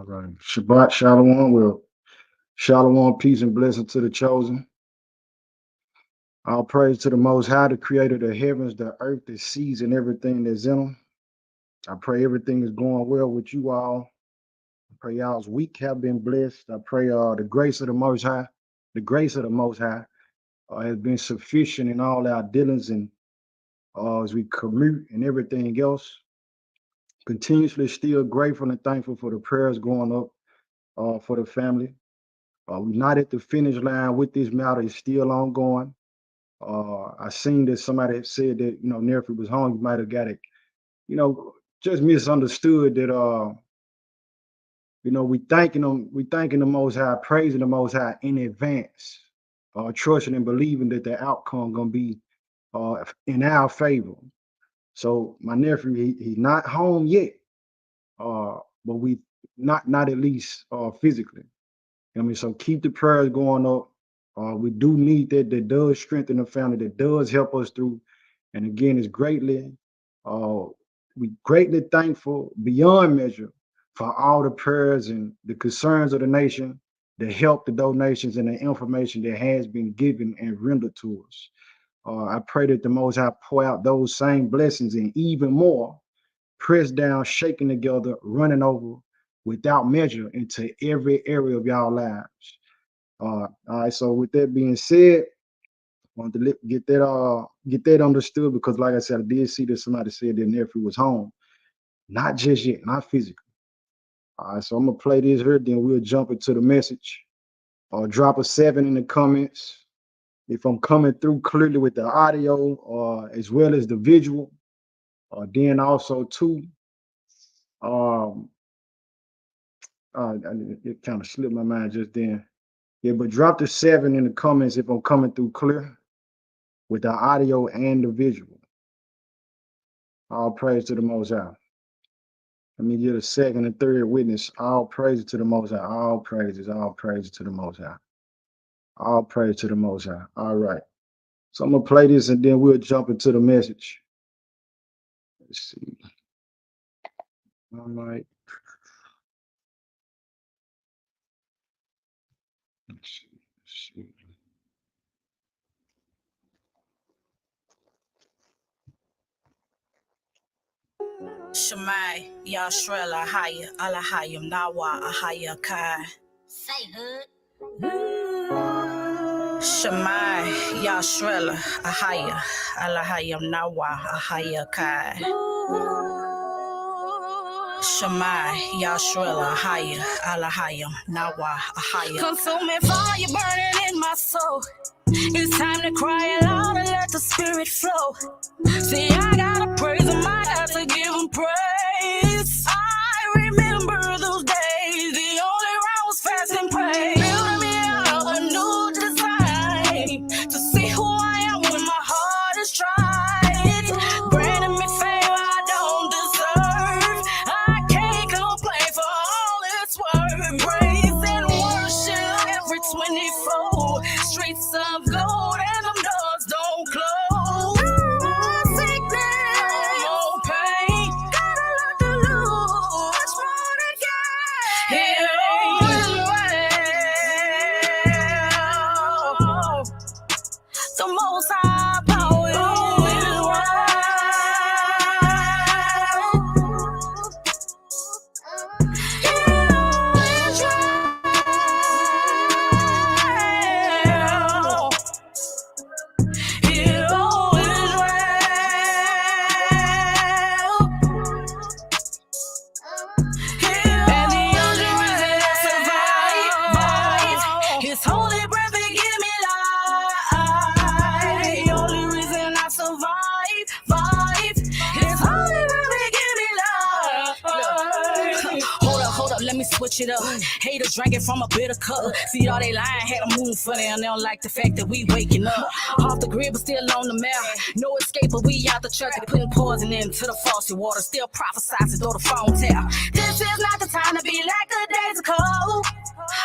All right. Shabbat Shalom. Well, Shalom, peace and blessing to the chosen. All praise to the Most High, the creator of the heavens, the earth, the seas, and everything that's in them. I pray everything is going well with you all. I pray y'all's week have been blessed. I pray the grace of the Most High, the grace of the Most High has been sufficient in all our dealings and as we commute and everything else. Continuously still grateful and thankful for the prayers going up for the family. We're not at the finish line with this matter. It's still ongoing. I seen that somebody had said that, Nephew was home. You might have got it, just misunderstood that, we thanking the Most High, praising the Most High in advance, trusting and believing that the outcome gonna be in our favor. So my nephew, he's not home yet, but we not at least physically. I mean, so keep the prayers going up. We do need that. That does strengthen the family. That does help us through. And again, it's we greatly thankful beyond measure for all the prayers and the concerns of the nation, the help, the donations, and the information that has been given and rendered to us. I pray that the Most High pour out those same blessings and even more, pressed down, shaken together, running over without measure into every area of y'all lives. All right. So with that being said, I want to get that understood because, like I said, I did see that somebody said their nephew was home, not just yet, not physically. All right. So I'm gonna play this here, then we'll jump into the message. Drop a 7 in the comments if I'm coming through clearly with the audio, as well as the visual. Then also too, it kind of slipped my mind just then. Yeah, but drop the 7 in the comments if I'm coming through clear with the audio and the visual. All praise to the Most High. Let me get a second and third witness. All praise to the Most High. All praises to the Most High. All praise to the Most High. All right. So I'm going to play this and then we'll jump into the message. Let's see. All right. Let's see. Shemai, Yashrel, Ahaya, Alahayim, Nawa, Ahaya, Kai. Say hood. Shemai, Yashrel, Ahaya, Alahayim, Nawa, Ahaya, Kai. Shemai, Yashrel, Ahaya, Alahayim, Nawa, Ahaya. Consuming fire burning in my soul. It's time to cry aloud and let the spirit flow. See, I gotta praise him, I got to give him praise. I remember those days, the only round was fast and pray. Building me out a new design to see who I am when my heart is tried. Granting me fame I don't deserve. I can't complain for all it's worth. Praise and worship every 24. Streets of gold and them doors don't close. The most high power is switch it up. Haters drinking from a bitter cup. See all they lying, had a moon funny, and they don't like the fact that we waking up. Off the grid, but still on the map. No escape, but we out the truck. Putting poison into the faucet water. Still prophesizing, though the phone tap. This is not the time to be like the days ago.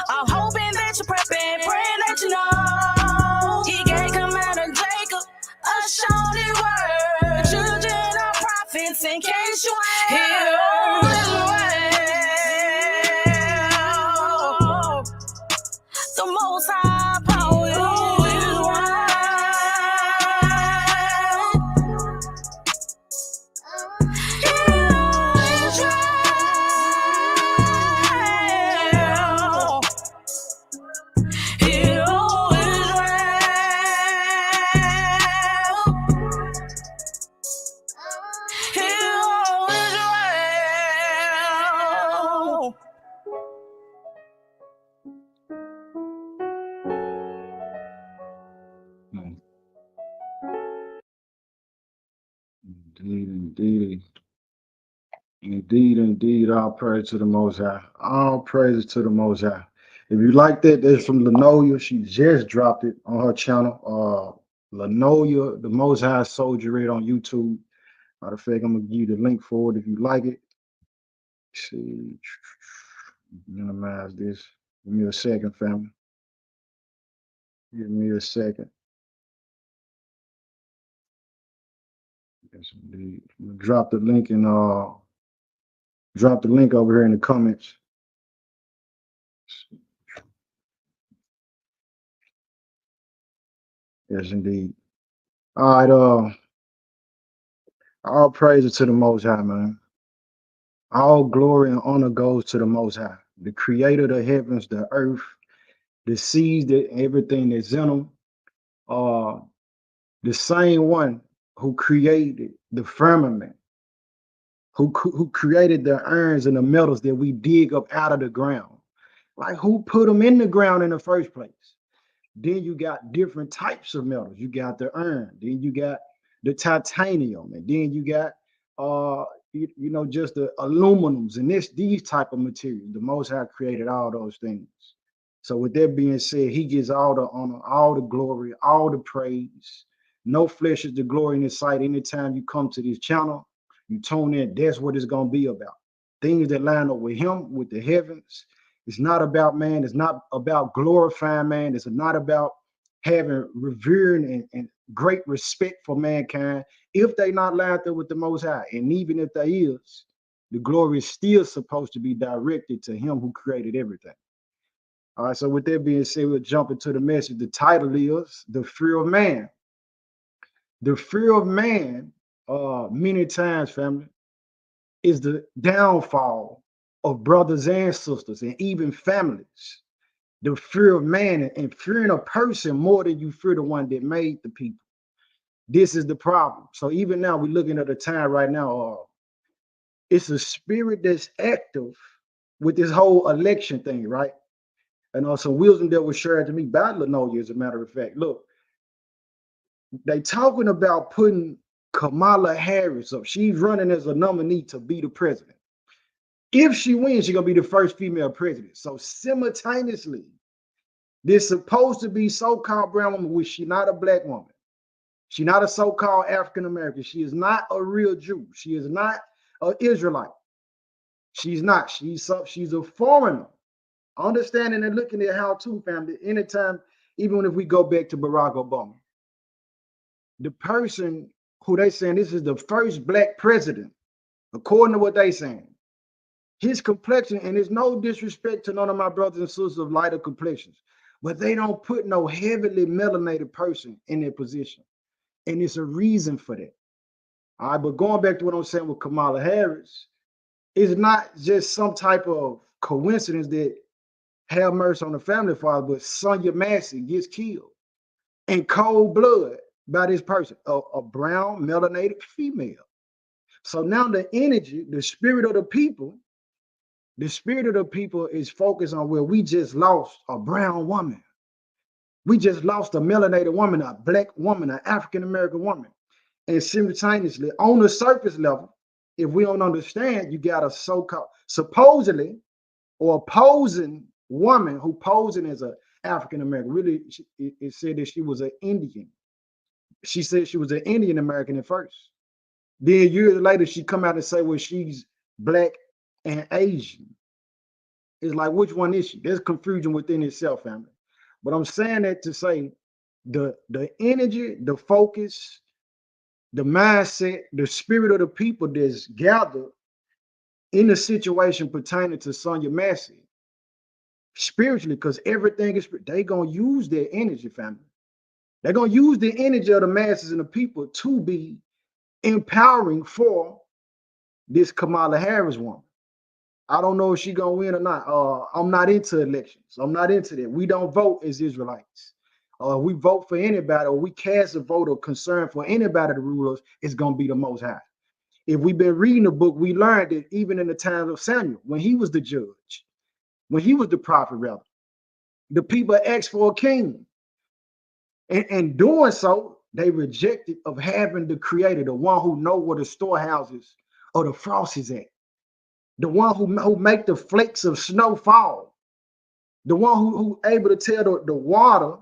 I'm hoping that you're prepping, praying that you know. He gave Commander Jacob a shorty word. Children are prophets in case you ain't heard. Indeed, indeed, all praise to the Most High. All praises to the Most High. If you like that, that's from Lenolia. She just dropped it on her channel. Lenolia, the Most High Soldier, it on YouTube. Matter of fact, I'm gonna give you the link for it if you like it. Let's see, minimize this. Give me a second, family. Give me a second. Yes, indeed. I'm gonna drop the link in drop the link over here in the comments. Yes, indeed. All right, all praises to the Most High, man. All glory and honor goes to the Most High, the creator of the heavens, the earth, the seas, everything that's in them. Uh, the same one who created the firmament, who created the urns and the metals that we dig up out of the ground. Like, who put them in the ground in the first place? Then you got different types of metals. You got the urn, then you got the titanium, and then you got just the aluminums and these type of materials. The Most High created all those things. So with that being said, he gets all the honor, all the glory, all the praise. No flesh is the glory in his sight. Anytime you come to this channel, you tune in, that's what it's gonna be about. Things that line up with him, with the heavens. It's not about man, it's not about glorifying man, it's not about having revering and great respect for mankind if they not lined up with the Most High. And even if they is, the glory is still supposed to be directed to him who created everything. All right, so with that being said, we'll jump into the message. The title is The Fear of Man. The fear of man, many times, family, is the downfall of brothers and sisters and even families. The fear of man and fearing a person more than you fear the one that made the people. This is the problem. So even now, we're looking at a time right now, it's a spirit that's active with this whole election thing, right? And also wisdom that was shared to me by Lenolia, as a matter of fact. Look, they talking about putting Kamala Harris up. She's running as a nominee to be the president. If she wins, she's gonna be the first female president. So simultaneously, this supposed to be so-called brown woman, which she's not a black woman. She's not a so-called African American. She is not a real Jew. She is not an Israelite. She's not. She's a foreigner. Understanding and looking at how to, family, anytime, even if we go back to Barack Obama, the person who they saying this is the first black president, according to what they saying, his complexion, and there's no disrespect to none of my brothers and sisters of lighter complexions, but they don't put no heavily melanated person in their position. And it's a reason for that. All right, but going back to what I'm saying with Kamala Harris, it's not just some type of coincidence that have mercy on the family father, but Sonya Massey gets killed in cold blood by this person, a brown melanated female. So now the energy, the spirit of the people is focused on where we just lost a brown woman. We just lost a melanated woman, a black woman, an African-American woman. And simultaneously, on the surface level, if we don't understand, you got a so-called supposedly or opposing woman who posing as an African-American. Really, it said that she was an Indian. She said she was an Indian American at first. Then years later, she come out and say, well, she's black and Asian. It's like, which one is she? There's confusion within itself, family. But I'm saying that to say the energy, the focus, the mindset, the spirit of the people that's gathered in the situation pertaining to Sonya Massey, spiritually, because everything is, they gonna use their energy, family. They're gonna use the energy of the masses and the people to be empowering for this Kamala Harris woman. I don't know if she's gonna win or not. I'm not into elections. I'm not into that. We don't vote as Israelites. We vote for anybody, or we cast a vote of concern for anybody to rule us, it's gonna be the Most High. If we've been reading the book, we learned that even in the times of Samuel, when he was the judge, when he was the prophet, rather, the people asked for a king. And doing so, they rejected of having the creator, the one who know where the storehouses or the frost is at. the one who make the flakes of snow fall, the one who able to tell the water,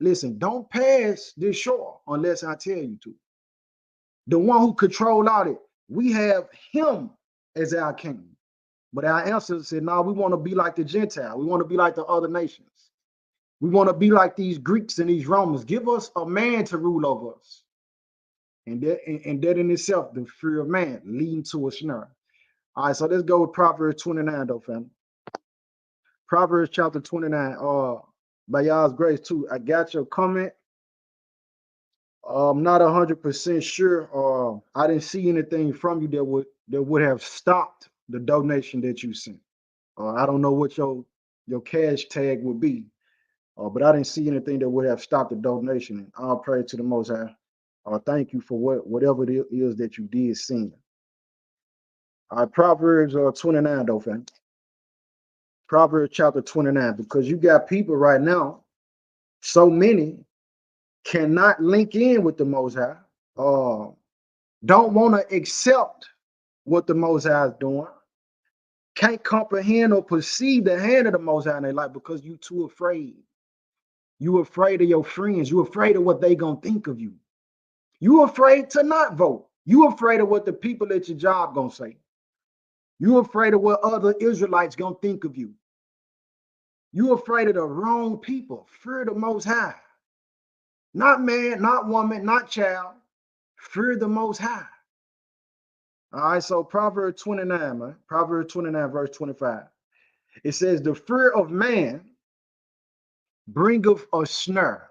listen, don't pass this shore unless I tell you to. The one who control all it. We have him as our king. But our ancestors said, no, we want to be like the Gentile. We want to be like the other nations. We want to be like these Greeks and these Romans. Give us a man to rule over us. And that in itself, the fear of man leading to a snare. All right, so let's go with Proverbs 29, though, family. Proverbs chapter 29. By y'all's grace, too. I got your comment. I'm not 100% sure. I didn't see anything from you that would have stopped the donation that you sent. I don't know what your cash tag would be, but I didn't see anything that would have stopped the donation. And I'll pray to the Most High. Thank you for whatever it is that you did send. All right, Proverbs 29, though, fam. Proverbs chapter 29, because you got people right now, so many cannot link in with the Most High, don't want to accept what the Most High is doing, can't comprehend or perceive the hand of the Most High in their life because you too afraid. You afraid of your friends. You afraid of what they gonna think of you. You afraid to not vote. You afraid of what the people at your job gonna say. You afraid of what other Israelites gonna think of you. You afraid of the wrong people. Fear the Most High. Not man, not woman, not child. Fear the Most High. All right, so Proverbs 29, man. Proverbs 29, verse 25. It says, the fear of man bringeth a snare,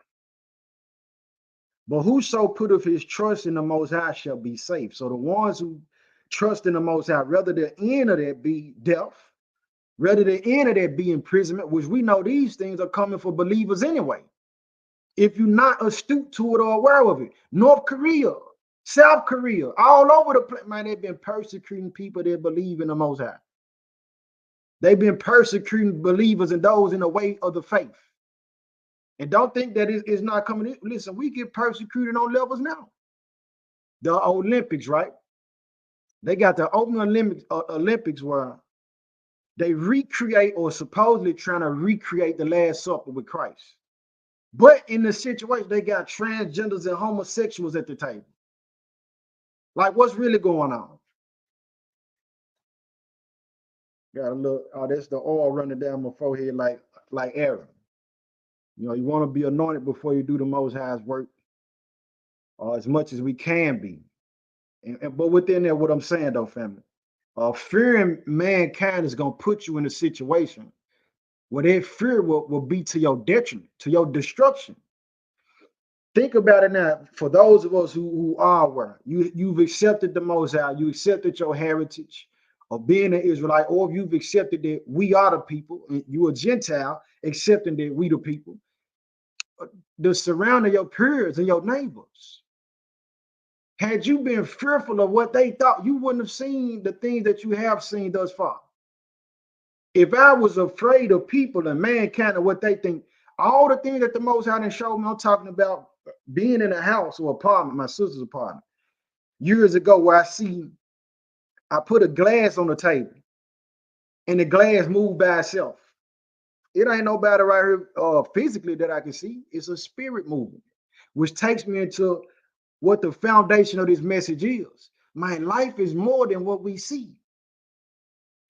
but whoso putteth his trust in the Most High shall be safe. So the ones who trust in the Most High, rather the end of that be death, rather the end of that be imprisonment, which we know these things are coming for believers anyway. If you're not astute to it or aware of it, North Korea, South Korea, all over the place, man, they've been persecuting people that believe in the Most High. They've been persecuting believers and those in the way of the faith. And don't think that it's not coming in. Listen, we get persecuted on levels now. The Olympics, right? They got the Open Olympics where they recreate or supposedly trying to recreate the Last Supper with Christ. But in the situation, they got transgenders and homosexuals at the table. Like, what's really going on? Got a little, that's the oil running down my forehead like Aaron. You know, you want to be anointed before you do the Most High's work, as much as we can be. But within there, what I'm saying though, family, fearing mankind is going to put you in a situation where that fear will be to your detriment, to your destruction. Think about it now. For those of us who are aware, you've accepted the Most High, you accepted your heritage of being an Israelite, or if you've accepted that we are the people, and you're a Gentile, accepting that we the people, the surrounding your peers and your neighbors. Had you been fearful of what they thought, you wouldn't have seen the things that you have seen thus far. If I was afraid of people and mankind and what they think, all the things that the Most High done showed me, I'm talking about being in a house or apartment, my sister's apartment, years ago, where I put a glass on the table and the glass moved by itself. It ain't nobody right here physically that I can see. It's a spirit movement, which takes me into what the foundation of this message is. My life is more than what we see.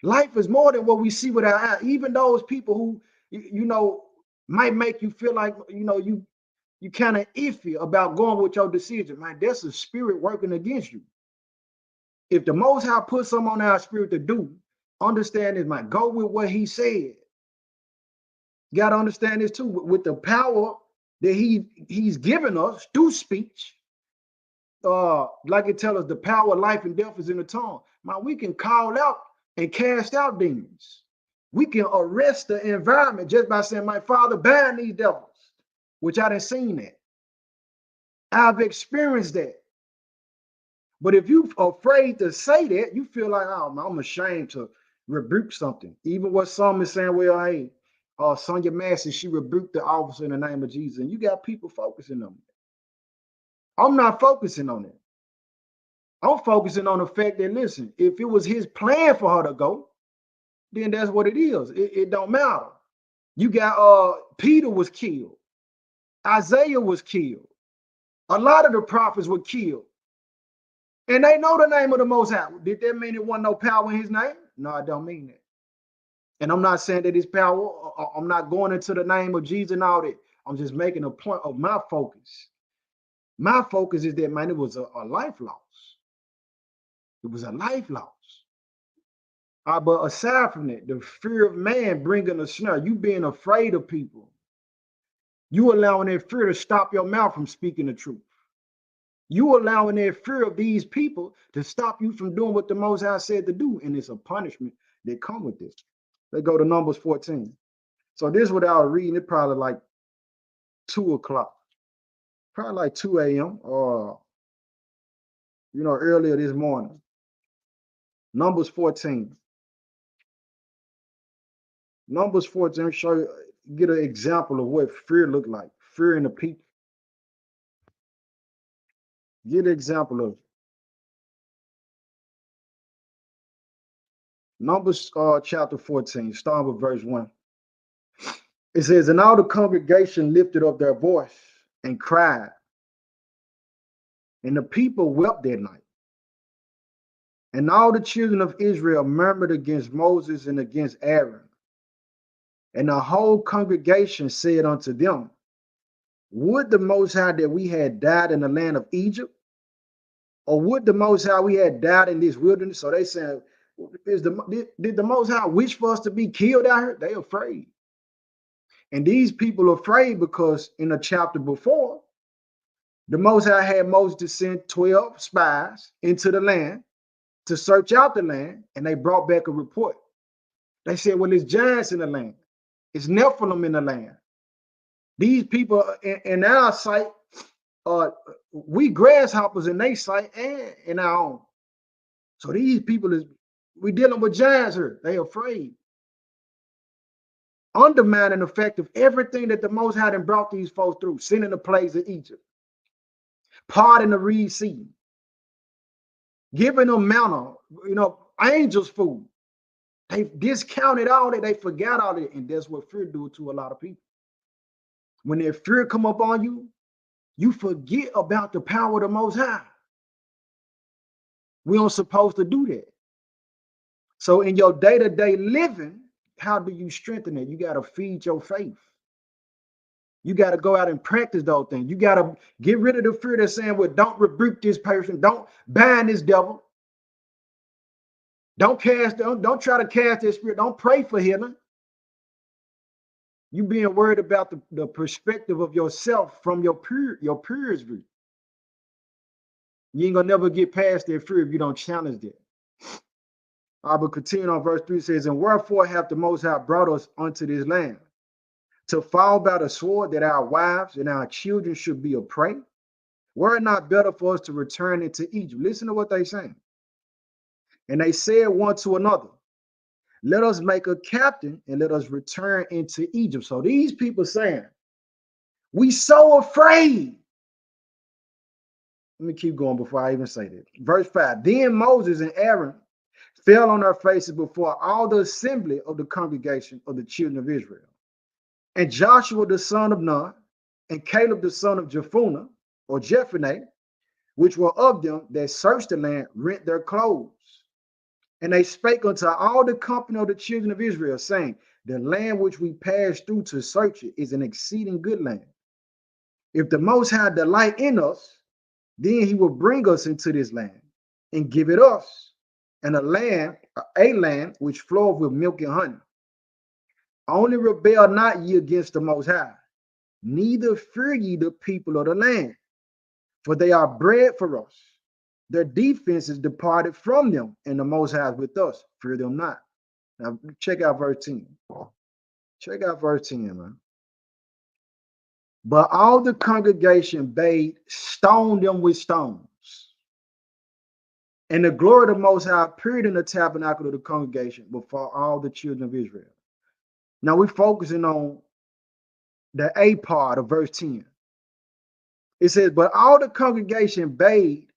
Life is more than what we see with our eyes. Even those people who, you know, might make you feel like, you know, you kind of iffy about going with your decision, man, that's a spirit working against you. If the Most High puts something on our spirit to do, understand this, man, go with what he said. You got to understand this too, with the power that he's given us through speech. Like it tells us, the power of life and death is in the tongue. Man, we can call out and cast out demons. We can arrest the environment just by saying, my Father, bind these devils, which I done seen that. I've experienced that. But if you're afraid to say that, you feel like, oh, man, I'm ashamed to rebuke something. Even what some is saying, well, hey, Sonia Massey, she rebuked the officer in the name of Jesus. And you got people focusing on it. I'm not focusing on it. I'm focusing on the fact that, listen, if it was his plan for her to go, then that's what it is. It don't matter. You got Peter was killed. Isaiah was killed. A lot of the prophets were killed. And they know the name of the Most High. Did that mean it wasn't no power in his name? No, I don't mean that. And I'm not saying that his power, I'm not going into the name of Jesus and all that. I'm just making a point of my focus. My focus is that, man, it was a life loss. It was a life loss. But aside from that, the fear of man bringing a snare, you being afraid of people, you allowing that fear to stop your mouth from speaking the truth. You allowing that fear of these people to stop you from doing what the Most High said to do. And it's a punishment that come with this. Let's go to Numbers 14. So this is what I was reading. It probably like 2 o'clock. Probably like 2 a.m. or, earlier this morning. Numbers 14. Numbers 14 show you, get an example of what fear looked like. Fear in the people. Get an example of it. Numbers chapter 14, starting with verse 1. It says, and all the congregation lifted up their voice and cried. And the people wept that night. And all the children of Israel murmured against Moses and against Aaron. And the whole congregation said unto them, would the Most High that we had died in the land of Egypt? Or would the Most High we had died in this wilderness? So they said, did the Most High wish for us to be killed out here? They afraid. And these people are afraid because in the chapter before, the Most High had Moses to send 12 spies into the land to search out the land, and they brought back a report. They said, well, it's giants in the land. It's Nephilim in the land. These people in our sight, we grasshoppers in their sight and in our own. So these people, we dealing with giants here. They afraid. Undermining the effect of everything that the Most High done brought these folks through, sending the plagues of Egypt, parting the Red Sea, giving them manna, angels' food. They discounted all that. They forgot all that. And that's what fear do to a lot of people. When that fear come up on you, you forget about the power of the Most High. We aren't supposed to do that. So in your day-to-day living, how do you strengthen it? You got to feed your faith. You got to go out and practice those things. You got to get rid of the fear that's saying, well, don't rebuke this person. Don't bind this devil. Don't try to cast this spirit. Don't pray for healing. You being worried about the perspective of yourself from your peers' view. You ain't gonna never get past that fear if you don't challenge that. I will continue on verse 3 says, and wherefore hath the Most High brought us unto this land, to fall by the sword, that our wives and our children should be a prey? Were it not better for us to return into Egypt? Listen to what they saying. And they said one to another, let us make a captain and let us return into Egypt. So these people saying, we so afraid. Let me keep going before I even say that. Verse 5, then Moses and Aaron fell on their faces before all the assembly of the congregation of the children of Israel. And Joshua the son of Nun and Caleb the son of Jephunneh, or Jephunneh, which were of them that searched the land, rent their clothes. And they spake unto all the company of the children of Israel, saying, the land which we passed through to search it is an exceeding good land. If the Most High delight in us, then he will bring us into this land and give it us, and a land which floweth with milk and honey. Only rebel not ye against the Most High, neither fear ye the people of the land, for they are bread for us. Their defense is departed from them, and the Most High is with us. Fear them not. Now check out verse 10. Check out verse 10, man. But all the congregation bade stone them with stones. And the glory of the Most High appeared in the tabernacle of the congregation before all the children of Israel. Now we're focusing on the A part of verse 10. It says, but all the congregation bade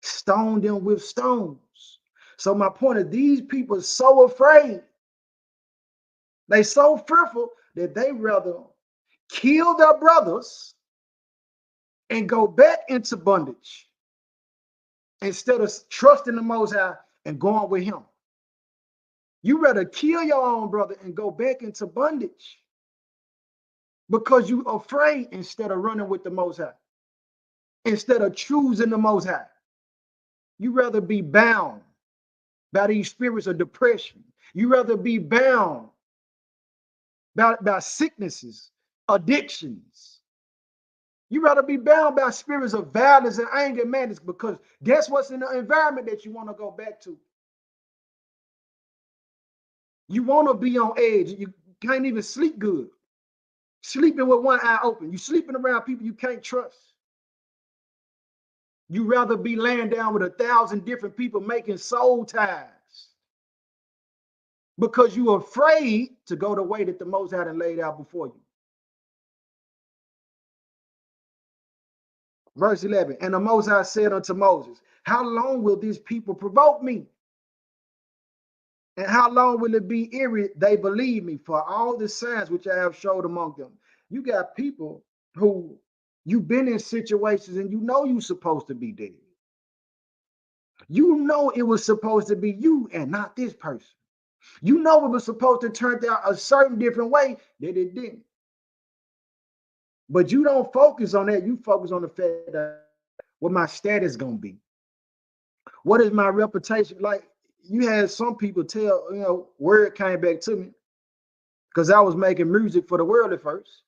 stone them with stones. So my point is, these people are so afraid They so fearful that they rather kill their brothers and go back into bondage instead of trusting the Most High and going with him. You rather kill your own brother and go back into bondage because you're afraid instead of running with the Most High, instead of choosing the Most High. You rather be bound by these spirits of depression. You rather be bound by sicknesses, addictions. You rather be bound by spirits of violence and anger and madness, because guess what's in the environment that you want to go back to? You want to be on edge. You can't even sleep good. Sleeping with one eye open. You sleeping around people you can't trust. You rather be laying down with 1,000 different people making soul ties because you're afraid to go the way that the Most High had laid out before you. Verse 11, and the Most High said unto Moses, how long will these people provoke me? And how long will it be ere they believe me for all the signs which I have showed among them? You got people who you've been in situations and you know you're supposed to be dead. You know it was supposed to be you and not this person. You know it was supposed to turn out a certain different way that it didn't. But you don't focus on that. You focus on the fact that what my status is going to be. What is my reputation? Like, you had some people tell, word came back to me because I was making music for the world at first.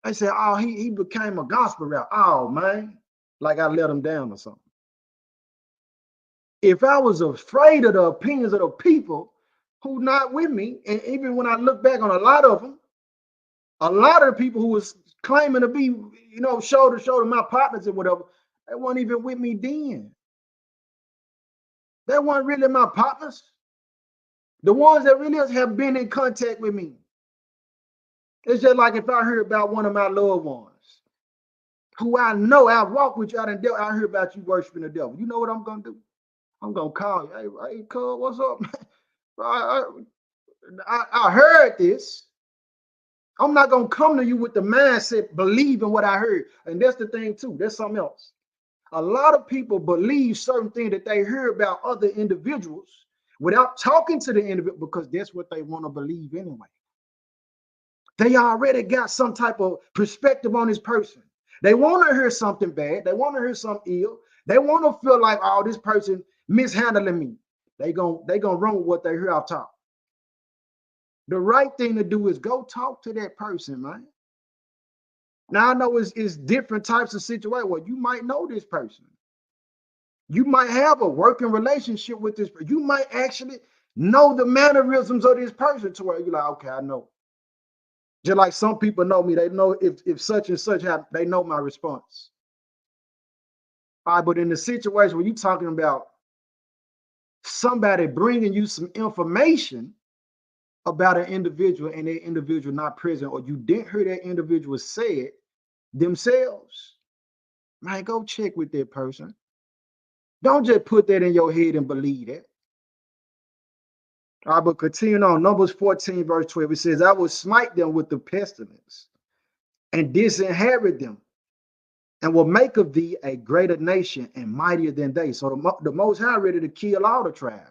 They said, oh, he became a gospel rapper. Oh, man, like I let him down or something. If I was afraid of the opinions of the people who not with me, and even when I look back on a lot of them, a lot of the people who was claiming to be, shoulder to shoulder, my partners and whatever, they weren't even with me then. They weren't really my partners. The ones that really have been in contact with me. It's just like if I heard about one of my loved ones who I know I walk with you out in devil, I hear about you worshiping the devil. You know what I'm going to do? I'm going to call you. Hey, cuz, what's up? I heard this. I'm not going to come to you with the mindset believing what I heard. And that's the thing too. That's something else. A lot of people believe certain things that they hear about other individuals without talking to the individual because that's what they want to believe anyway. They already got some type of perspective on this person. They want to hear something bad. They want to hear something ill. They want to feel like, oh, this person mishandling me. They gonna run with what they hear out top. The right thing to do is go talk to that person, man. Now I know it's different types of situations. Well, you might know this person. You might have a working relationship with this person. You might actually know the mannerisms of this person to where you're like, okay, I know. Just like some people know me, they know if such and such happen, they know my response. All right, but in the situation where you're talking about somebody bringing you some information about an individual and that individual not present, or you didn't hear that individual say it themselves, man, go check with that person. Don't just put that in your head and believe it. All right, but continuing on, Numbers 14, verse 12, it says, I will smite them with the pestilence and disinherit them, and will make of thee a greater nation and mightier than they. So the Most High ready to kill all the tribes.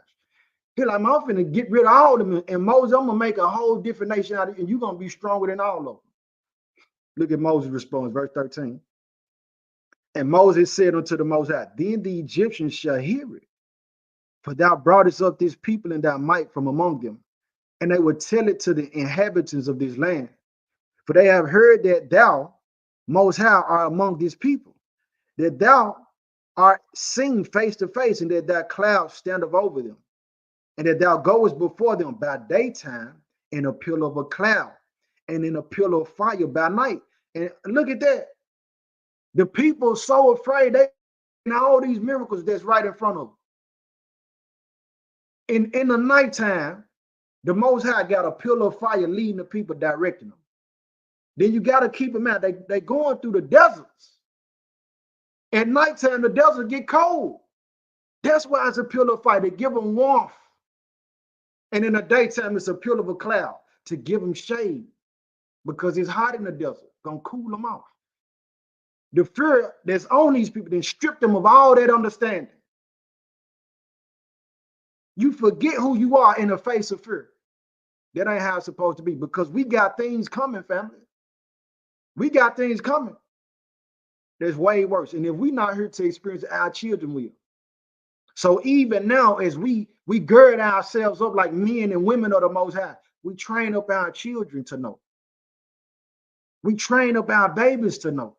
He's like, I'm finna get rid of all of them, and Moses, I'm gonna make a whole different nation out of you, and you're gonna be stronger than all of them. Look at Moses' response, verse 13. And Moses said unto the Most High, then the Egyptians shall hear it, for thou broughtest up this people in thy might from among them, and they will tell it to the inhabitants of this land. For they have heard that thou, Most High, art among this people, that thou art seen face to face, and that thy cloud standeth over them, and that thou goest before them by daytime in a pillar of a cloud, and in a pillar of fire by night. And look at that. The people so afraid they all these miracles that's right in front of them. In the nighttime, the Most High got a pillar of fire leading the people, directing them. Then you got to keep them out. They going through the deserts. At nighttime, the desert get cold. That's why it's a pillar of fire. They give them warmth. And in the daytime, it's a pillar of a cloud. to give them shade because it's hot in the desert, gonna cool them off. The fear that's on these people, then strip them of all that understanding. You forget who you are in the face of fear. That ain't how it's supposed to be, because we got things coming, family. We got things coming. That's way worse. And if we're not here to experience it, our children will. So even now, as we gird ourselves up like men and women of the Most High, we train up our children to know. We train up our babies to know.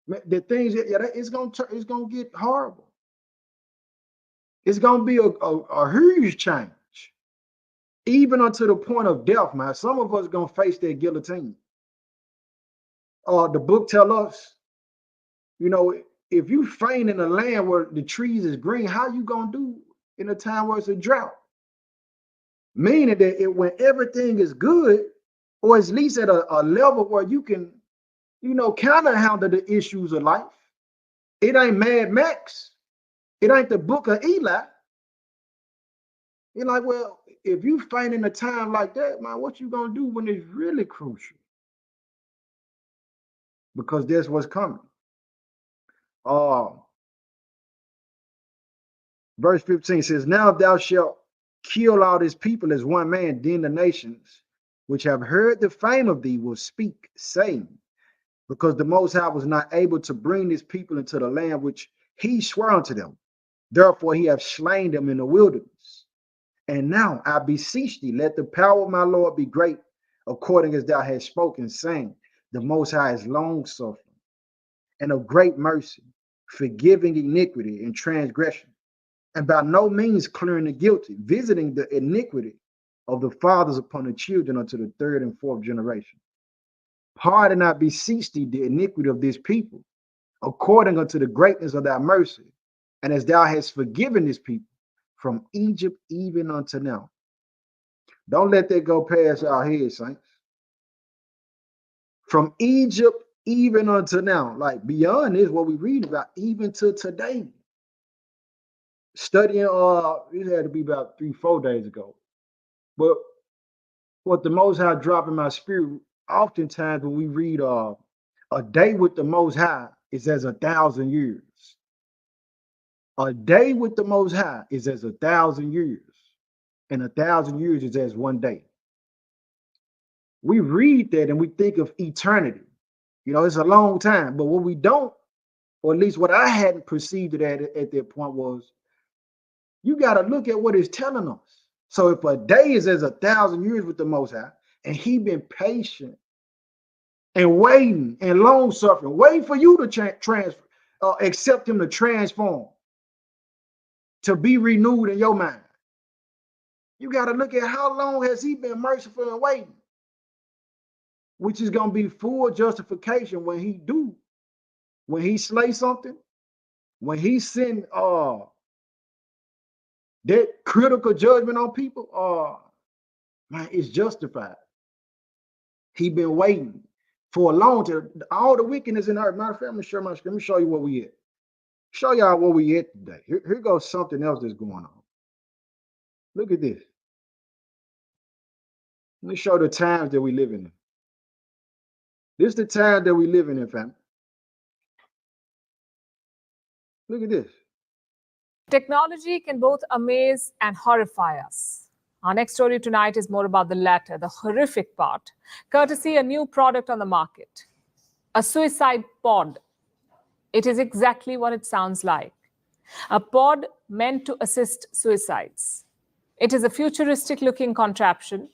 The things, it's gonna get horrible. It's gonna be a huge change, even unto the point of death, man. Some of us gonna face that guillotine. The book tell us, you know, if you faint in a land where the trees is green, how you gonna do in a time where it's a drought? Meaning that when everything is good, or at least at a level where you can, you know, kind of handle the issues of life. It ain't Mad Max. It ain't the book of Eli. You're like, well, if you faint in a time like that, man, what you gonna do when it's really crucial? Because that's what's coming. Verse 15 says, now if thou shalt kill all this people as one man, then the nations which have heard the fame of thee will speak, saying, because the Most High was not able to bring this people into the land which he swore unto them. Therefore he hath slain them in the wilderness. And now I beseech thee, let the power of my Lord be great, according as thou hast spoken, saying, the Most High is long suffering and of great mercy, forgiving iniquity and transgression, and by no means clearing the guilty, visiting the iniquity of the fathers upon the children unto the third and fourth generation. Pardon, I beseech thee, the iniquity of this people, according unto the greatness of thy mercy, and as thou hast forgiven this people from Egypt even unto now. Don't let that go past our heads, saints. From Egypt even unto now, like beyond this, what we read about, even to today. Studying, it had to be about 3-4 days ago. But what the Most High dropped in my spirit, oftentimes when we read a day with the Most High is as 1,000 years. A day with the Most High is as 1,000 years. And 1,000 years is as one day. We read that and we think of eternity. You know, it's a long time. But what we don't, or at least what I hadn't perceived it at that point, was you got to look at what it's telling us. So if a day is as 1,000 years with the Most High, and he been patient and waiting and long suffering, waiting for you to accept him to transform, to be renewed in your mind. You got to look at how long has he been merciful and waiting, which is going to be full justification when he slay something, when he send that critical judgment on people, man, it's justified. He been waiting for a long time. All the wickedness in earth. Matter of fact, let me share my screen. Let me show you what we at. Show y'all what we at today. Here goes something else that's going on. Look at this. Let me show the times that we live in. This is the time that we live in, family. Look at this. Technology can both amaze and horrify us. Our next story tonight is more about the latter, the horrific part, courtesy a new product on the market, a suicide pod. It is exactly what it sounds like, a pod meant to assist suicides. It is a futuristic-looking contraption.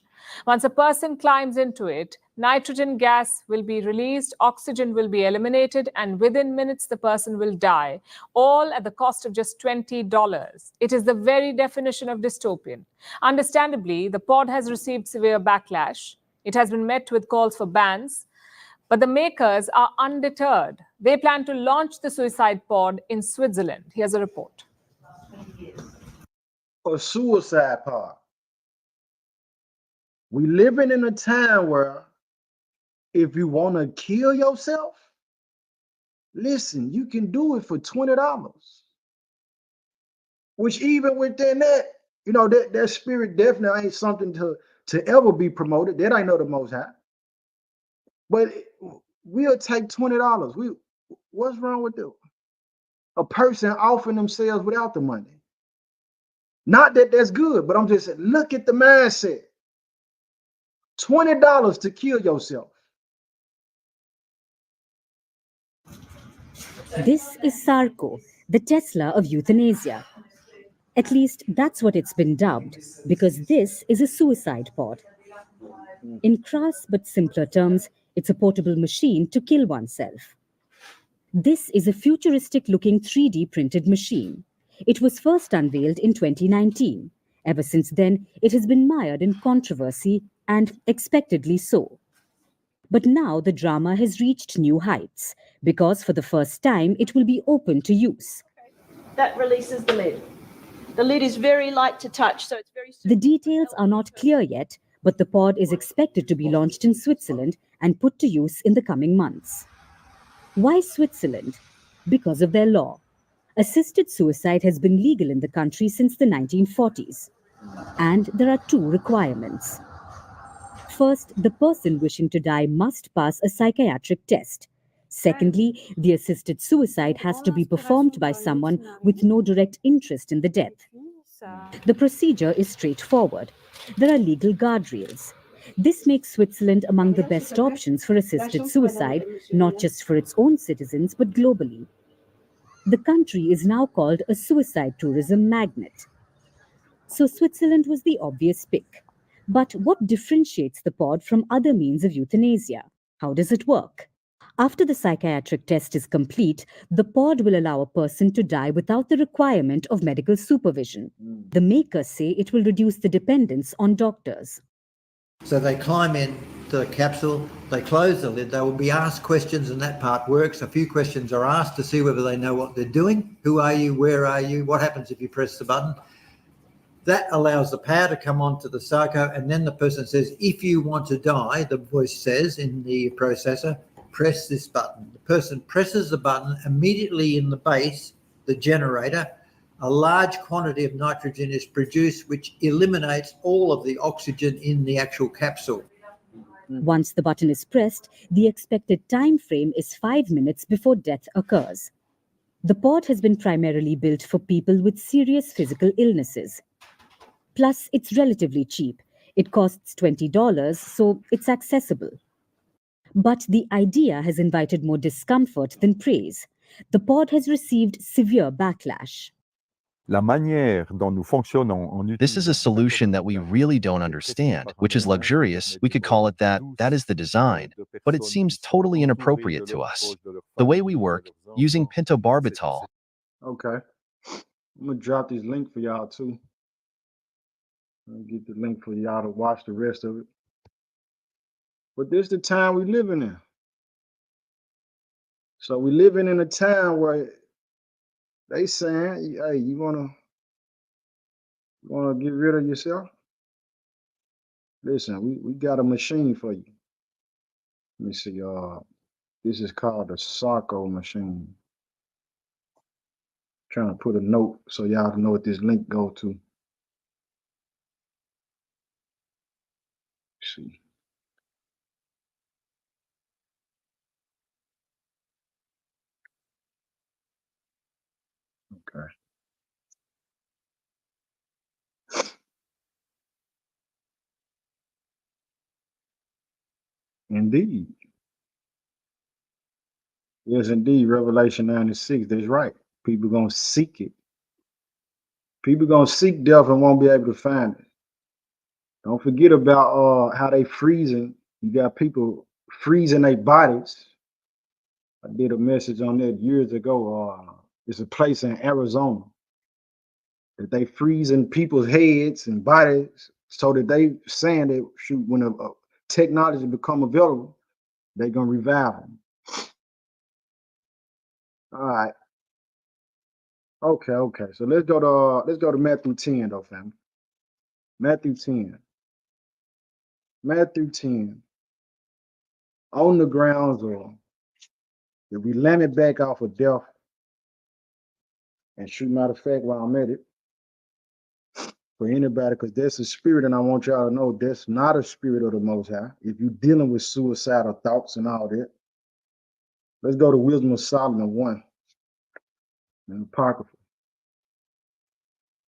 Once a person climbs into it, nitrogen gas will be released, oxygen will be eliminated, and within minutes the person will die, all at the cost of just $20. It is the very definition of dystopian. Understandably, the pod has received severe backlash. It has been met with calls for bans, but the makers are undeterred. They plan to launch the suicide pod in Switzerland. Here's a report. A suicide pod. We living in a time where if you want to kill yourself, listen, you can do it for $20. Which even within that, You know, that spirit definitely ain't something to ever be promoted. That ain't no the most high. But we'll take $20. What's wrong with a person offering themselves without the money? Not that that's good, but I'm just saying, look at the mindset. $20 to kill yourself. This is Sarko, the Tesla of euthanasia. At least that's what it's been dubbed, because this is a suicide pod. In crass but simpler terms, it's a portable machine to kill oneself. This is a futuristic-looking 3D printed machine. It was first unveiled in 2019. Ever since then, it has been mired in controversy, and expectedly so. But now the drama has reached new heights, because for the first time, it will be open to use. That releases the lid. The lid is very light to touch, so it's very... The details are not clear yet, but the pod is expected to be launched in Switzerland and put to use in the coming months. Why Switzerland? Because of their law. Assisted suicide has been legal in the country since the 1940s. And there are two requirements. First, the person wishing to die must pass a psychiatric test. Secondly, the assisted suicide has to be performed by someone with no direct interest in the death. The procedure is straightforward. There are legal guardrails. This makes Switzerland among the best options for assisted suicide, not just for its own citizens, but globally. The country is now called a suicide tourism magnet. So Switzerland was the obvious pick. But what differentiates the pod from other means of euthanasia? How does it work? After the psychiatric test is complete, the pod will allow a person to die without the requirement of medical supervision. The makers say it will reduce the dependence on doctors. So they climb in to the capsule, they close the lid, they will be asked questions, and that part works. A few questions are asked to see whether they know what they're doing. Who are you? Where are you? What happens if you press the button? That allows the power to come onto the Sarko, and then the person says, if you want to die, the voice says in the processor, press this button. The person presses the button. Immediately in the base, the generator, a large quantity of nitrogen is produced, which eliminates all of the oxygen in the actual capsule. Once the button is pressed, the expected time frame is 5 minutes before death occurs. The pod has been primarily built for people with serious physical illnesses. Plus, it's relatively cheap. It costs $20, so it's accessible. But the idea has invited more discomfort than praise. The pod has received severe backlash. This is a solution that we really don't understand, which is luxurious. We could call it that. That is the design. But it seems totally inappropriate to us. The way we work, using pentobarbital. Okay. I'm going to drop this link for y'all too. I'll get the link for y'all to watch the rest of it. But this is the time we living in. So we living in a time where they saying, hey, you wanna get rid of yourself? Listen, we got a machine for you. Let me see. This is called the Sarko machine. Trying to put a note so y'all know what this link go to. Let's see. Okay. Indeed. Yes, indeed. Revelation 9:6. That's right. People gonna seek it. People gonna seek death and won't be able to find it. Don't forget about how they freezing. You got people freezing their bodies. I did a message on that years ago. It's a place in Arizona that they freezing people's heads and bodies so that they saying that shoot when a technology become available, they gonna revive them. All right. Okay. So let's go to Matthew 10 though, family. Matthew 10. Matthew 10. On the grounds of if we land it back off of death, and shoot, matter of fact, while I'm at it, for anybody, because that's a spirit, and I want y'all to know that's not a spirit of the Most High. If you're dealing with suicidal thoughts and all that, let's go to Wisdom of Solomon 1 in Apocrypha.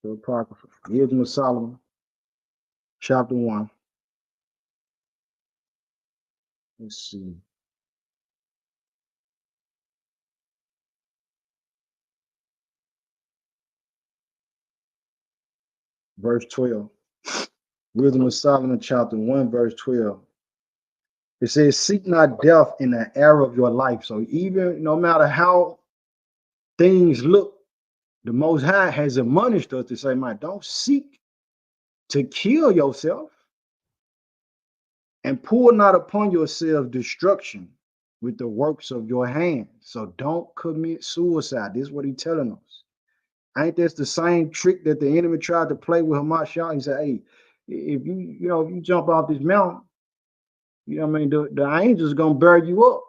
The Apocrypha. Wisdom of Solomon, chapter 1. Let's see. Verse 12. Wisdom of Solomon, chapter 1, verse 12. It says, seek not death in the era of your life. So even no matter how things look, the Most High has admonished us to say, man, don't seek to kill yourself, and pour not upon yourself destruction with the works of your hands. So don't commit suicide. This is what he's telling us. Ain't this the same trick that the enemy tried to play with Hamashiach? He said, hey, if you jump off this mountain, you know what I mean, the angels are gonna bury you up.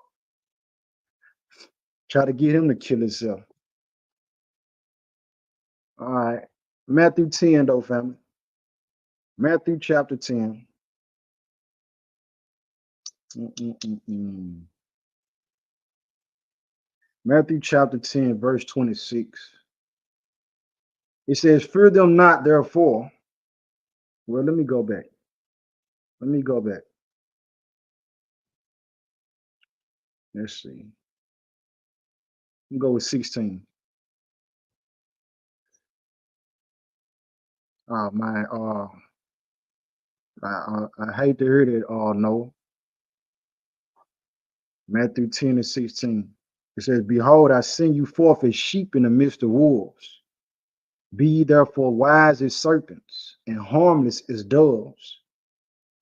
Try to get him to kill himself. All right. Matthew 10, though, family. Matthew chapter 10. Matthew chapter 10, verse 26. It says, fear them not, therefore. Well, let me go back. Let's see. We'll go with 16. Oh, man. I hate to hear that. No. Matthew 10 and 16. It says, behold, I send you forth as sheep in the midst of wolves. Be ye therefore wise as serpents and harmless as doves.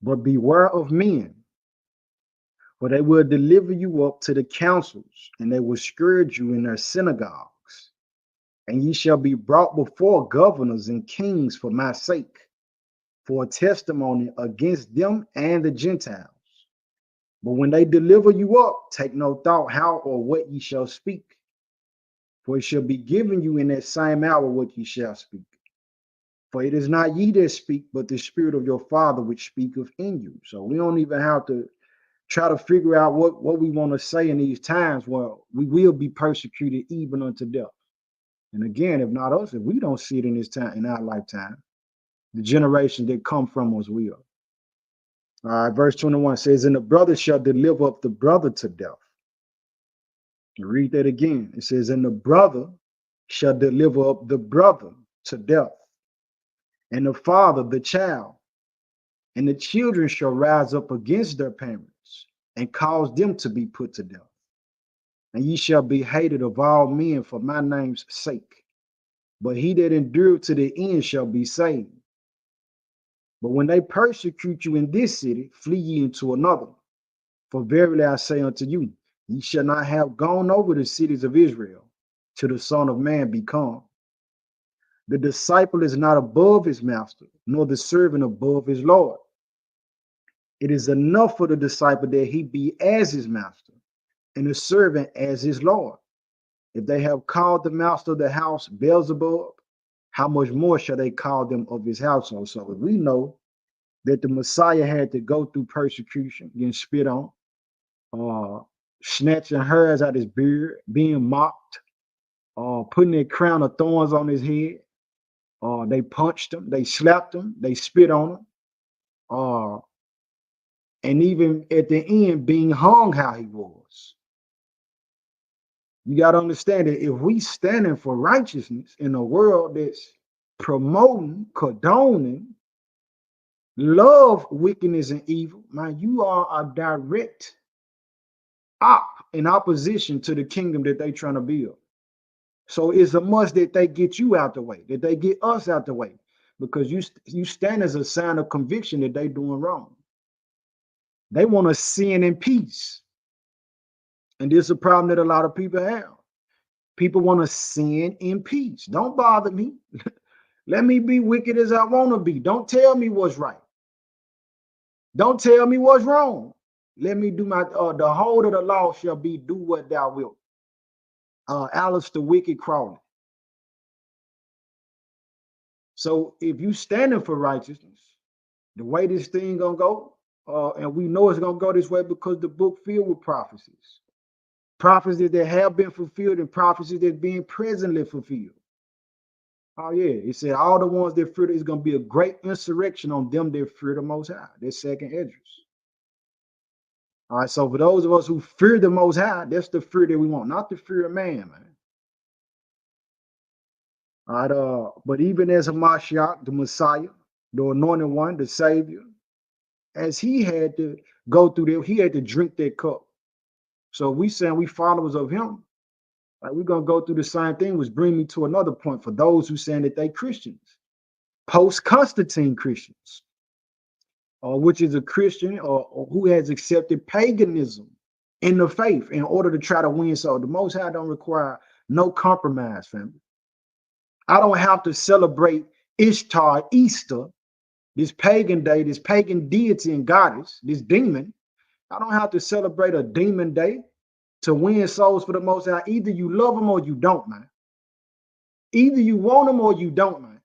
But beware of men, for they will deliver you up to the councils, and they will scourge you in their synagogues. And ye shall be brought before governors and kings for my sake, for a testimony against them and the Gentiles. But when they deliver you up, take no thought how or what ye shall speak, for it shall be given you in that same hour what ye shall speak. For it is not ye that speak, but the Spirit of your Father which speaketh in you. So we don't even have to try to figure out what we want to say in these times. Well, we will be persecuted even unto death. And again, if not us, if we don't see it in this time, in our lifetime, the generation that come from us will. All right, verse 21 says, and the brother shall deliver up the brother to death. Read that again. It says, and the brother shall deliver up the brother to death, and the father the child, and the children shall rise up against their parents and cause them to be put to death. And ye shall be hated of all men for my name's sake, but he that endureth to the end shall be saved. But when they persecute you in this city, flee ye into another. For verily I say unto you, ye shall not have gone over the cities of Israel till the Son of Man be come. The disciple is not above his master, nor the servant above his Lord. It is enough for the disciple that he be as his master, and the servant as his Lord. If they have called the master of the house Beelzebub, how much more shall they call them of his household? So if we know that the Messiah had to go through persecution, getting spit on, snatching hairs out his beard, being mocked, putting a crown of thorns on his head, they punched him, they slapped him, they spit on him, and even at the end being hung how he was. You got to understand that if we standing for righteousness in a world that's promoting, condoning, love wickedness and evil, man, you are a direct in opposition to the kingdom that they trying to build. So it's a must that they get you out the way, that they get us out the way, because you stand as a sign of conviction that they doing wrong. They want to sin in peace. And this is a problem that a lot of people have. People want to sin in peace. Don't bother me. Let me be wicked as I want to be. Don't tell me what's right. Don't tell me what's wrong. Let me do my, the whole of the law shall be do what thou wilt. Alice the Wicked Crowley. So if you standing for righteousness, the way this thing gonna go, and we know it's gonna go this way because the book filled with prophecies. Prophecies that have been fulfilled and prophecies that being presently fulfilled. Oh yeah, it said all the ones that fear, is gonna be a great insurrection on them that fear the Most High. That's second Esdras. All right, so for those of us who fear the Most High, that's the fear that we want, not the fear of man, man. All right, but even as a Mashiach, the Messiah, the anointed one, the Savior, as he had to go through there, he had to drink that cup. So we saying we followers of him, like we're gonna go through the same thing, which bring me to another point for those who saying that they Christians, post-Constantine Christians, which is a Christian or who has accepted paganism in the faith in order to try to win. So the Most High don't require no compromise, family. I don't have to celebrate Ishtar, Easter, this pagan day, this pagan deity and goddess, this demon. I don't have to celebrate a demon day to win souls for the Most High. Either you love them or you don't, man. Either you want them or you don't, man.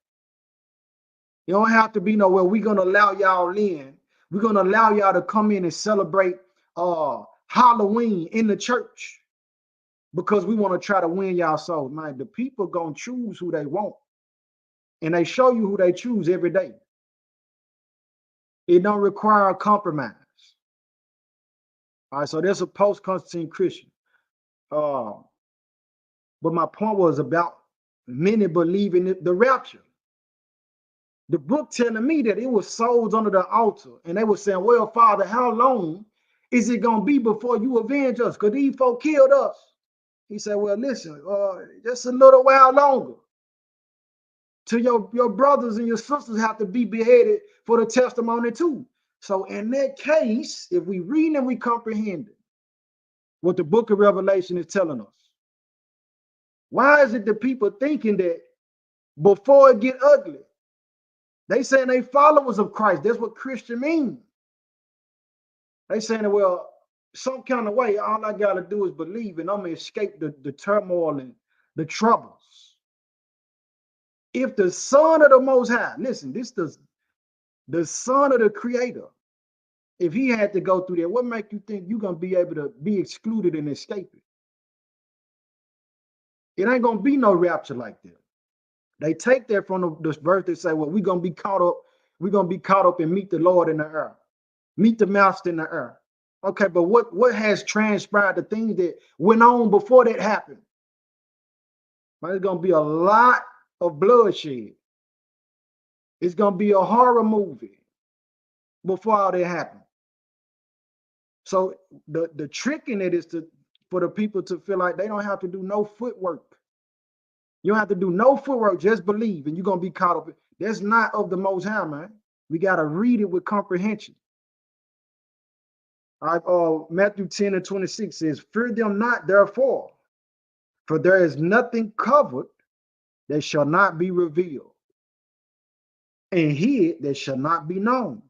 You don't have to be nowhere. We're going to allow y'all in. We're going to allow y'all to come in and celebrate Halloween in the church because we want to try to win y'all souls, man. The people going to choose who they want. And they show you who they choose every day. It don't require a compromise. All right, so there's a post-Constantine Christian. But my point was about many believing the rapture. The book telling me that it was souls under the altar. And they were saying, well, Father, how long is it going to be before you avenge us? Because these folk killed us. He said, well, listen, just a little while longer. Till your brothers and your sisters have to be beheaded for the testimony too. So in that case, if we read and we comprehend it, what the book of Revelation is telling us, why is it the people thinking that before it get ugly, they saying they followers of Christ? That's what Christian means. They saying, well, some kind of way, all I got to do is believe and I'm going to escape the turmoil and the troubles. If the Son of the Most High, listen, this is the Son of the Creator, if he had to go through there, what make you think you're going to be able to be excluded and escape it? It ain't going to be no rapture like that. They take that from this verse. They say, well, we're going to be caught up. We're going to be caught up and meet the Lord in the air. Meet the Master in the air. Okay, but what has transpired, the things that went on before that happened? Well, there's going to be a lot of bloodshed. It's going to be a horror movie before all that happened. So the trick in it is for the people to feel like they don't have to do no footwork. You don't have to do no footwork, just believe, and you're going to be caught up. That's not of the Most High, man. We got to read it with comprehension. All right, Matthew 10:26 says, fear them not, therefore, for there is nothing covered that shall not be revealed, and hid that shall not be known.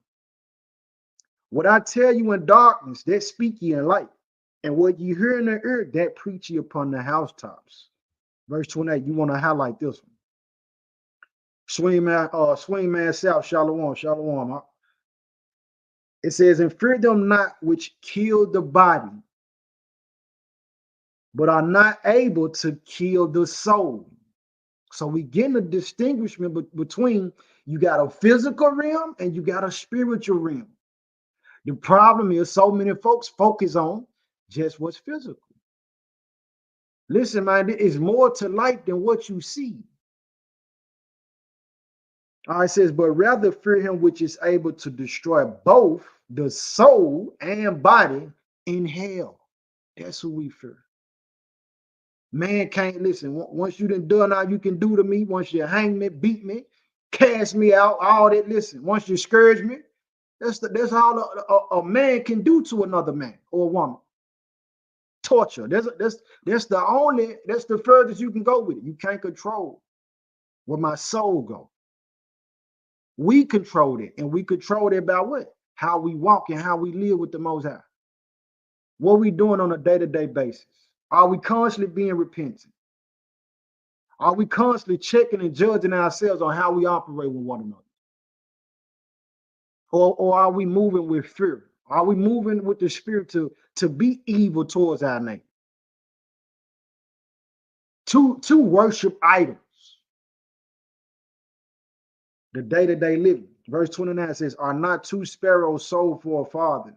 What I tell you in darkness, that speak ye in light, and what you hear in the ear, that preach ye upon the housetops. Verse 28, you want to highlight this one. Swingman South, Shalom, Shalom. Huh? It says, and fear them not which kill the body, but are not able to kill the soul. So we get a distinguishment between you got a physical realm and you got a spiritual realm. The problem is so many folks focus on just what's physical. Listen, man, there is more to life than what you see. All right, it says, but rather fear him which is able to destroy both the soul and body in hell. That's who we fear. Man can't listen. Once you done all you can do to me, once you hang me, beat me, cast me out, all that, listen, once you scourge me, that's all a man can do to another man or a woman. Torture. That's the furthest you can go with it. You can't control where my soul go. We control it, and we control it by what? How we walk and how we live with the Most High. What we doing on a day-to-day basis? Are we constantly being repentant? Are we constantly checking and judging ourselves on how we operate with one another? Or are we moving with fear? Are we moving with the spirit to be evil towards our neighbor? To worship idols. The day-to-day living. Verse 29 says, are not two sparrows sold for a farthing?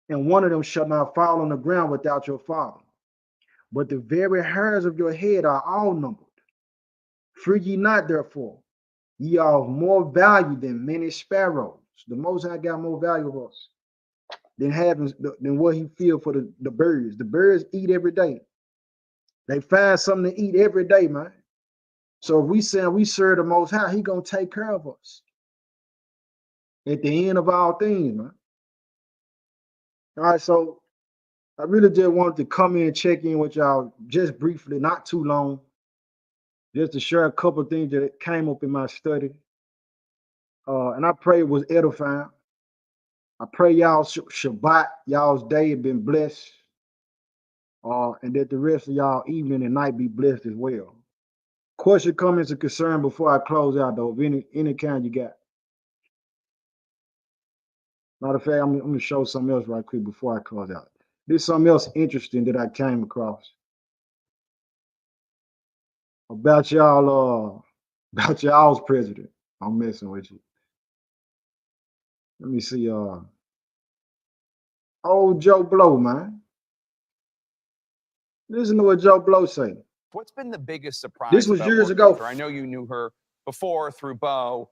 And one of them shall not fall on the ground without your Father. But the very hairs of your head are all numbered. Fear ye not, therefore. Ye are of more value than many sparrows. The Most High got more value of us than what he feel for the birds. The birds eat every day. They find something to eat every day, man. So if we say we serve the Most High, he gonna take care of us at the end of all things, man. All right, so I really just wanted to come in and check in with y'all just briefly, not too long, just to share a couple of things that came up in my study. And I pray it was edifying. I pray y'all Shabbat, y'all's day have been blessed. And that the rest of y'all evening and night be blessed as well. Question, comments, or concern before I close out, though, of any kind you got. Matter of fact, I'm going to show something else right quick before I close out. There's something else interesting that I came across about y'all, about y'all's president. I'm messing with you. Let me see. Old Joe Blow, man. Listen to what Joe Blow say. What's been the biggest surprise? This was about years working ago. with her? I know you knew her before through Bo.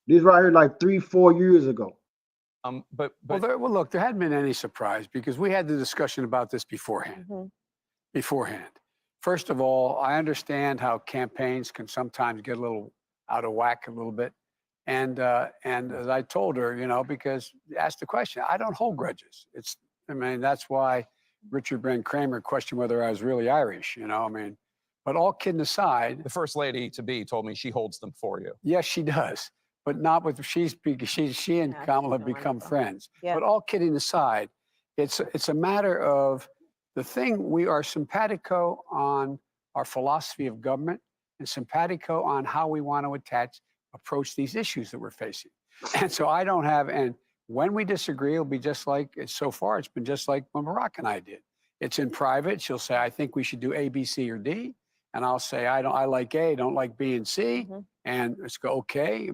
This right here, like 3-4 years ago. But Well, look, there hadn't been any surprise because we had the discussion about this beforehand. Beforehand. First of all, I understand how campaigns can sometimes get a little out of whack a little bit. And as I told her, you know, because you asked the question, I don't hold grudges. I mean, that's why Richard Ben Kramer questioned whether I was really Irish, you know, I mean, but all kidding aside. the first lady to be told me she holds them for you. Yes, she does, but not with she and Kamala have become friends. Yeah. But all kidding aside, it's a matter of the thing. We are simpatico on our philosophy of government and simpatico on how we want to approach these issues that we're facing. And so I don't have, and when we disagree, it'll be just like, so far it's been just like when Barack and I did. It's in private. She'll say, I think we should do A, B, C, or D. And I'll say, I like A, don't like B and C. And it's go, okay.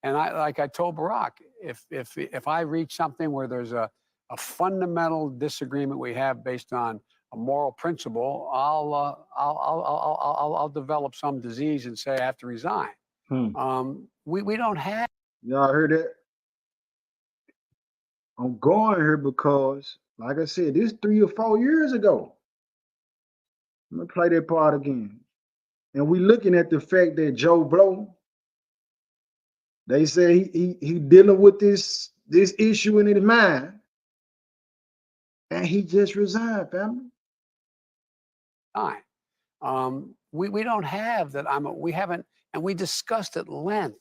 And I told Barack, if I reach something where there's a fundamental disagreement we have based on a moral principle, I'll develop some disease and say I have to resign. We don't have. Y'all heard that? I'm going here because, like I said, this 3 or 4 years ago. I'm gonna play that part again. And we looking at the fact that Joe Blow, they say he dealing with this issue in his mind, and he just resigned, family. We don't have that. We haven't, and we discussed at length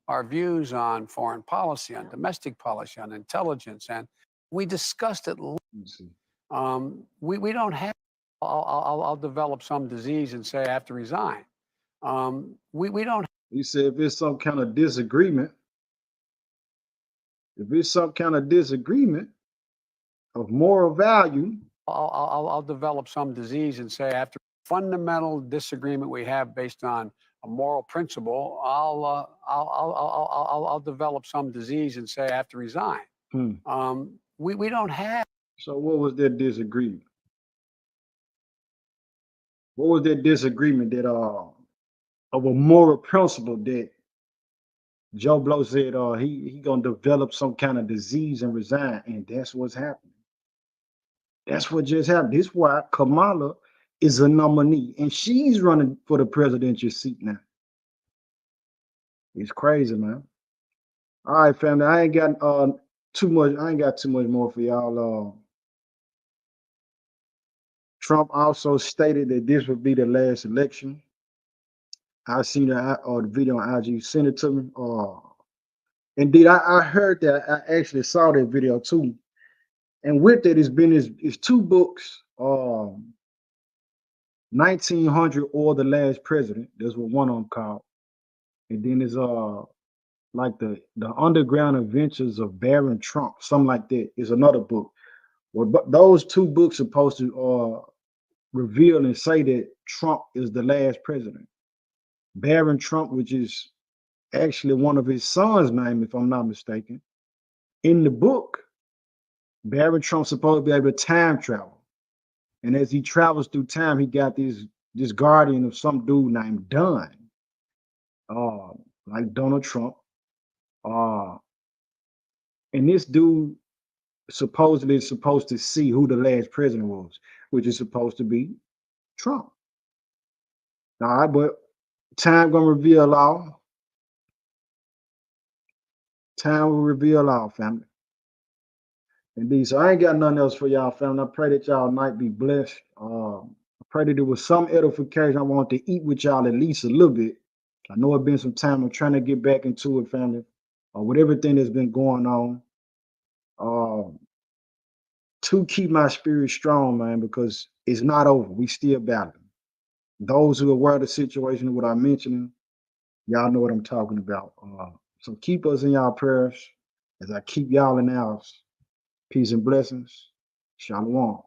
our views on foreign policy, on domestic policy, on intelligence, and we discussed at length. We don't have. I'll develop some disease and say I have to resign. We don't. He said if it's some kind of disagreement, of moral value, I'll develop some disease and say after fundamental disagreement we have based on a moral principle, I'll develop some disease and say I have to resign. We don't have. So what was that disagreement? What was that disagreement that of a moral principle that Joe Blow said he gonna develop some kind of disease and resign, and that's what's happening. That's what just happened. This is why Kamala is a nominee, and she's running for the presidential seat now. It's crazy, man. All right, family. I ain't got too much more for y'all. Trump also stated that this would be the last election. I seen the video on IG. Send it to me. Indeed, I heard that. I actually saw that video too. And with it, it's 2 books. 1900 or the last president. That's what one of them called. And then it's like the underground adventures of Baron Trump, something like that. Is another book. Well, but those two books supposed to reveal and say that Trump is the last president. Baron Trump, which is actually one of his sons' name, if I'm not mistaken. In the book, Baron Trump's supposed to be able to time travel. And as he travels through time, he got this guardian of some dude named Dunn, like Donald Trump. And this dude supposedly is supposed to see who the last president was, which is supposed to be Trump. All right, but time gonna reveal all. Time will reveal all, family. Indeed. So I ain't got nothing else for y'all, family. I pray that y'all might be blessed. I pray that there was some edification. I want to eat with y'all at least a little bit. I know it's been some time. I'm trying to get back into it, family. With everything that's been going on. To keep my spirit strong, man, because it's not over. We still battling. Those who are aware of the situation, what I'm mentioning, y'all know what I'm talking about. So keep us in y'all prayers as I keep y'all in ours. Peace and blessings. Shalom.